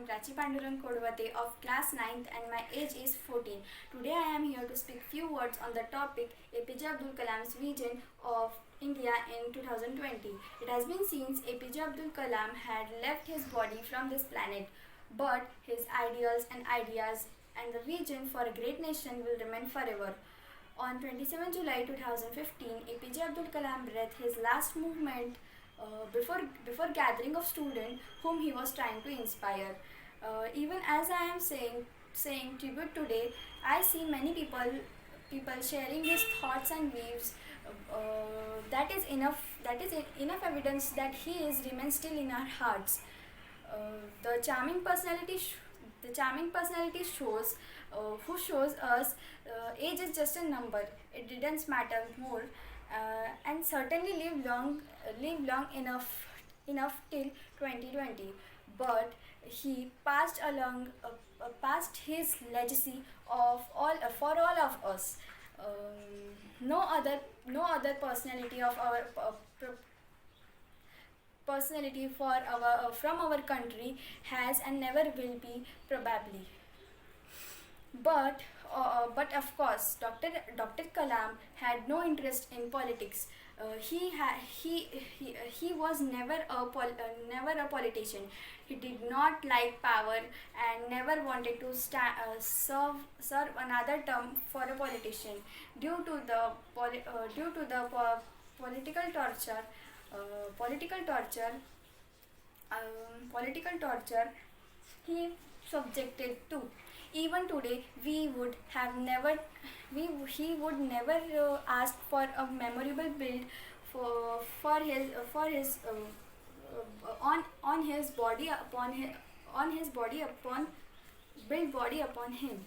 am Prachi Pandurang Kodwate of class 9th and my age is 14. Today I am here to speak few words on the topic APJ Abdul Kalam's vision of India in 2020. It has been since APJ Abdul Kalam had left his body from this planet, but his ideals and ideas and the vision for a great nation will remain forever. On 27 July 2015, APJ Abdul Kalam breathed his last movement before gathering of students whom he was trying to inspire. Even as I am saying tribute today, I see many people sharing his thoughts and views. That is enough evidence that he is remains still in our hearts. The charming personality shows who shows us age is just a number. It didn't matter more, and certainly live long enough till 2020. But he passed his legacy of all for all of us. No other personality of our personality for our from our country has and never will be probably. But of course, Dr. Kalam had no interest in politics. He was never a politician. He did not like power and never wanted to serve another term for a politician due to political torture. Political torture. Political torture he subjected to. Even today, he would never ask for a memorable build for his on his body upon his on his body upon build body upon him.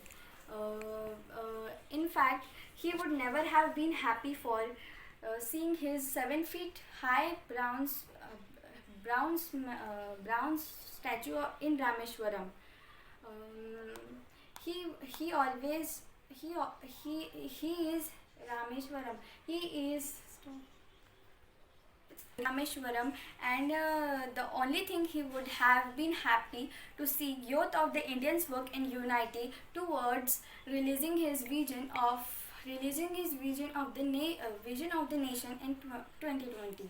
In fact, he would never have been happy for seeing his 7 feet high bronze statue in Rameshwaram. Um, he always he is Rameshwaram. He is Rameshwaram, and the only thing he would have been happy to see youth of the Indians work in unity towards releasing his vision of vision of the nation in 2020.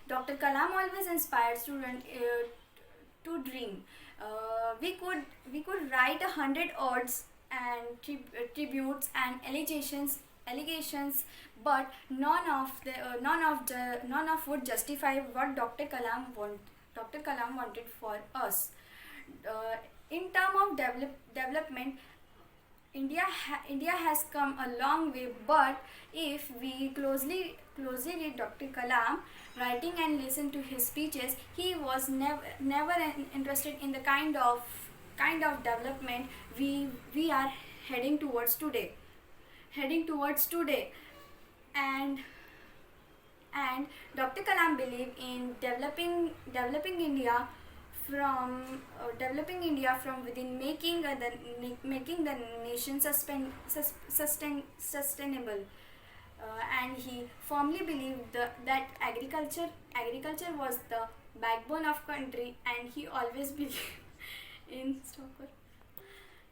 Dr. Kalam always inspired students to dream. We could write 100 odes and tributes and allegations, but none of would justify what Dr. Kalam wanted for us. In term of development, India has come a long way, but if we closely read Dr. Kalam writing and listen to his speeches, he was never interested in the kind of development we are heading towards today. And Dr. Kalam believed in developing India from within, making the nation sustainable. And he firmly believed that agriculture was the backbone of country, and he always believed in Stocker.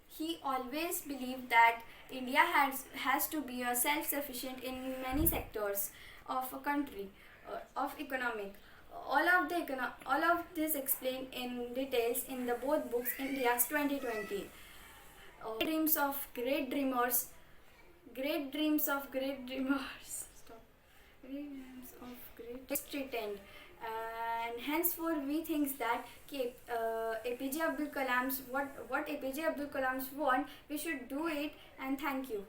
He always believed that India has to be self-sufficient in many sectors of a country, of economic. All of this explained in details in the both books India's 2020. Dreams of great dreamers. Great dreams of great dreamers. Stop. Great dreams of great straightened. And henceforth we think that APJ Abdul Kalam's what APJ Abdul Kalam's want, we should do it, and thank you.